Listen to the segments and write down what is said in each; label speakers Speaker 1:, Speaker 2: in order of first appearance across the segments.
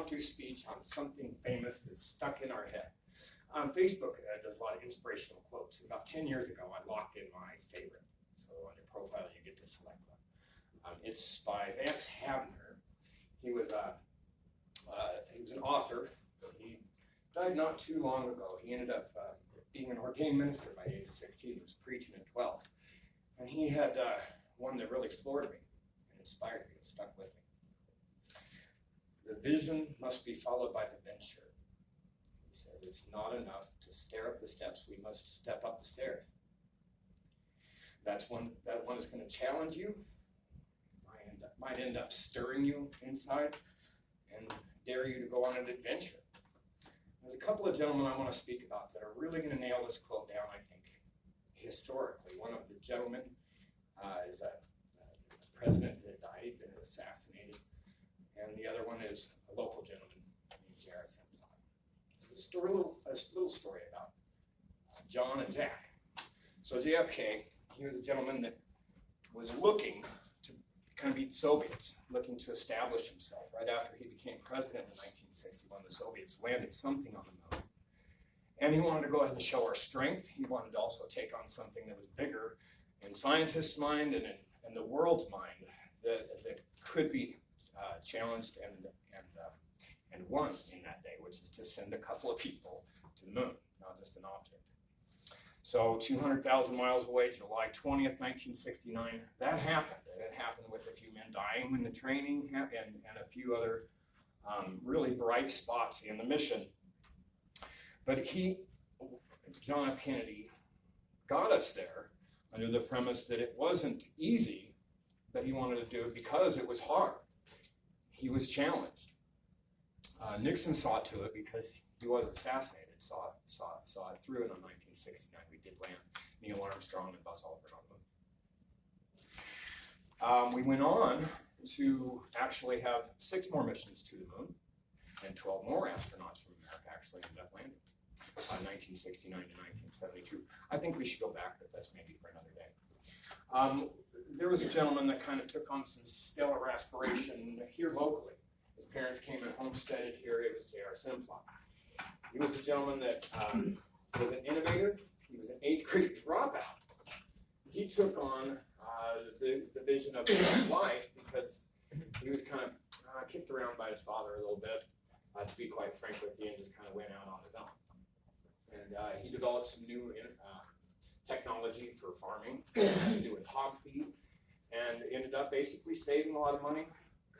Speaker 1: impromptu speech on something famous that's stuck in our head. Facebook does a lot of inspirational quotes. About 10 years ago, I locked in my favorite. So on your profile, you get to select one. It's by Vance Havner. He was an author. He died not too long ago. He ended up being an ordained minister by the age of 16. He was preaching at 12. And he had one that really floored me and inspired me and stuck with me. The vision must be followed by the venture. He says it's not enough to stare up the steps. We must step up the stairs. That one is going to challenge you. Might end up stirring you inside and dare you to go on an adventure. There's a couple of gentlemen I want to speak about that are really going to nail this quote down, I think, historically. One of the gentlemen is a president that died, he'd been assassinated, and the other one is a local gentleman named Vance. This is a little story about John and Jack. So JFK, he was a gentleman that was looking to kind of beat the Soviets, looking to establish himself. Right after he became president in 1961, the Soviets landed something on the moon. And he wanted to go ahead and show our strength. He wanted to also take on something that was bigger in scientists' mind and in the world's mind that could be challenged and won in that day, which is to send a couple of people to the moon, not just an object. So 200,000 miles away, July 20th, 1969, that happened. And it happened with a few men dying in the training and a few other really bright spots in the mission. But John F. Kennedy, got us there under the premise that it wasn't easy, but he wanted to do it because it was hard. He was challenged. Nixon saw to it because he was assassinated, saw it through, and in 1969 we did land Neil Armstrong and Buzz Aldrin on the moon. We went on to actually have 6 more missions to the moon, and 12 more astronauts from America actually ended up landing. 1969 to 1972. I think we should go back, but that's maybe for another day. There was a gentleman that kind of took on some stellar aspiration here locally. His parents came and homesteaded here. It was J.R. Simplot. He was a gentleman that was an innovator. He was an 8th grade dropout. He took on the vision of life because he was kind of kicked around by his father a little bit, to be quite frank with you, and just kind of went out on his own. And he developed some new technology for farming, to do with hog feed, and ended up basically saving a lot of money,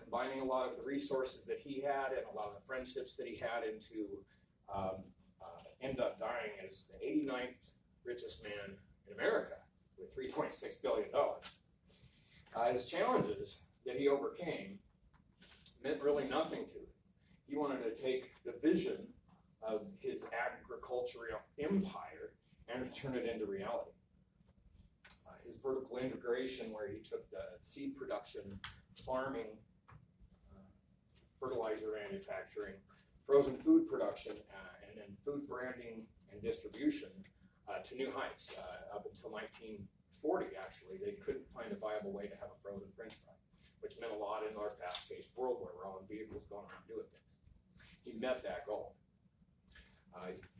Speaker 1: combining a lot of the resources that he had and a lot of the friendships that he had into end up dying as the 89th richest man in America with $3.6 billion. His challenges that he overcame meant really nothing to him. He wanted to take the vision of his agricultural empire and turn it into reality. His vertical integration, where he took the seed production, farming, fertilizer manufacturing, frozen food production, and then food branding and distribution to new heights. Up until 1940, actually, they couldn't find a viable way to have a frozen French fry, which meant a lot in our fast-paced world where we're all in vehicles going around doing things. He met that goal.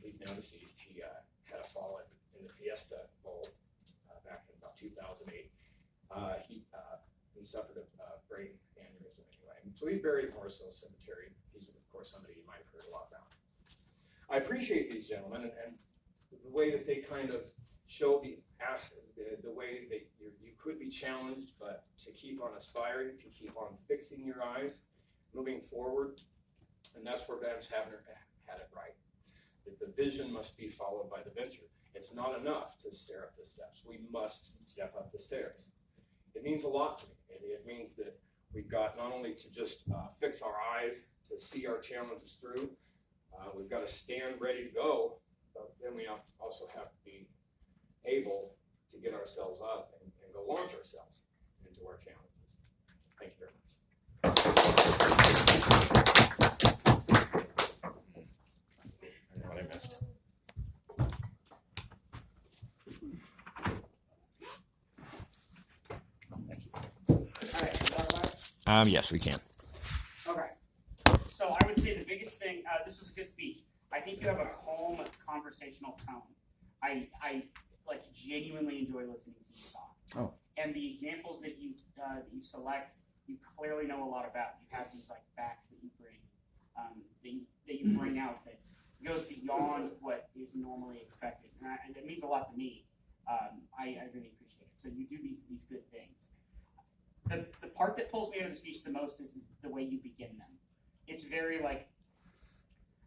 Speaker 1: He's now deceased. He had a fall in the Fiesta Bowl back in about 2008. He suffered a brain aneurysm anyway. So he's buried in Morrisville Cemetery. He's, of course, somebody you might have heard a lot about. I appreciate these gentlemen and the way that they kind of show the way that you could be challenged, but to keep on aspiring, to keep on fixing your eyes, moving forward. And that's where Vance Havner had it right. That the vision must be followed by the venture. It's not enough to stare up the steps. We must step up the stairs. It means a lot to me. It means that we've got not only to just fix our eyes to see our challenges through, we've got to stand ready to go, but then we also have to be able to get ourselves up and go launch ourselves into our challenges. Thank you very much. I know what I missed.
Speaker 2: Yes, we can.
Speaker 3: Okay.
Speaker 2: So I would say the biggest thing, this was a good speech. I think you have a calm conversational tone. I like genuinely enjoy listening to you talk.
Speaker 3: Oh.
Speaker 2: And the examples that you select, you clearly know a lot about. You have these like facts that you bring, that you bring out that goes beyond what is normally expected, and it means a lot to me. I really appreciate it. So you do these good things. The part that pulls me out of the speech the most is the way you begin them. It's very like,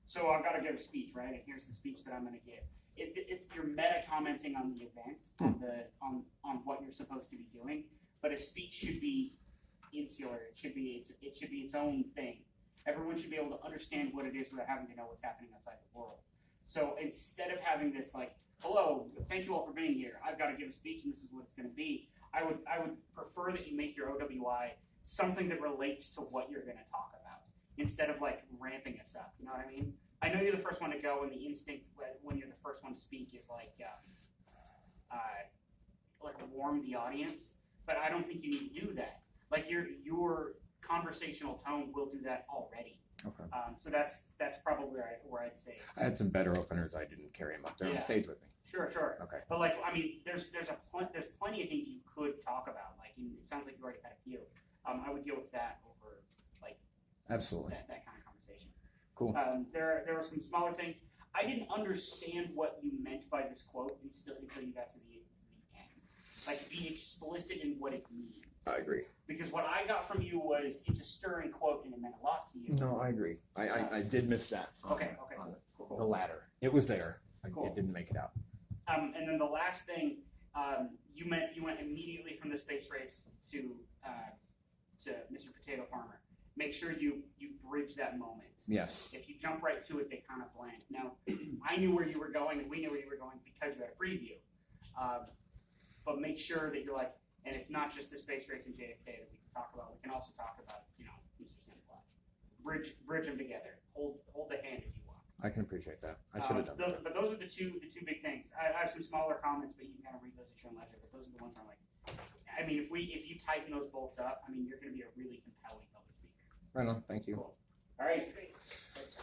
Speaker 2: so I've got to give a speech, right? And here's the speech that I'm going to give. It's you're meta commenting on the event, on what you're supposed to be doing. But a speech should be insular. It should be its own thing. Everyone should be able to understand what it is without having to know what's happening outside the world. So instead of having this like, hello, thank you all for being here. I've got to give a speech, and this is what it's going to be. I would prefer that you make your OWI something that relates to what you're going to talk about, instead of like ramping us up. You know what I mean? I know you're the first one to go, and the instinct when you're the first one to speak is like warm the audience. But I don't think you need to do that. Like your conversational tone will do that already.
Speaker 3: Okay.
Speaker 2: So that's probably where I'd say.
Speaker 3: I had some better openers. I didn't carry them up there on stage with me.
Speaker 2: Sure.
Speaker 3: Okay.
Speaker 2: But like, I mean, there's plenty of things you could talk about. Like, it sounds like you already had a few. I would go with that over like
Speaker 3: absolutely
Speaker 2: that kind of conversation.
Speaker 3: Cool.
Speaker 2: There are some smaller things. I didn't understand what you meant by this quote until you got to the end. Like, be explicit in what it means.
Speaker 3: I agree.
Speaker 2: Because what I got from you was it's a stirring quote and it meant a lot to you.
Speaker 3: No, I agree. I did miss that.
Speaker 2: Okay.
Speaker 3: Cool. The latter. It was there.
Speaker 2: Cool.
Speaker 3: It didn't make it out.
Speaker 2: And then the last thing, you went immediately from the space race to Mr. Potato Farmer. Make sure you bridge that moment.
Speaker 3: Yes.
Speaker 2: If you jump right to it, they kind of blend. Now, I knew where you were going, and we knew where you were going because you had a preview. But make sure that you're like, and it's not just the space race and JFK that we can talk about. We can also talk about, Mr. Sandfly. Bridge them together. Hold the hand as you walk.
Speaker 3: I can appreciate that. I should have done that.
Speaker 2: But those are the two big things. I have some smaller comments, but you can kind of read those at your own leisure. But those are the ones where I'm like, I mean, if you tighten those bolts up, I mean, you're going to be a really compelling public speaker.
Speaker 3: Right on. Thank you.
Speaker 2: Cool. All right. Great. That's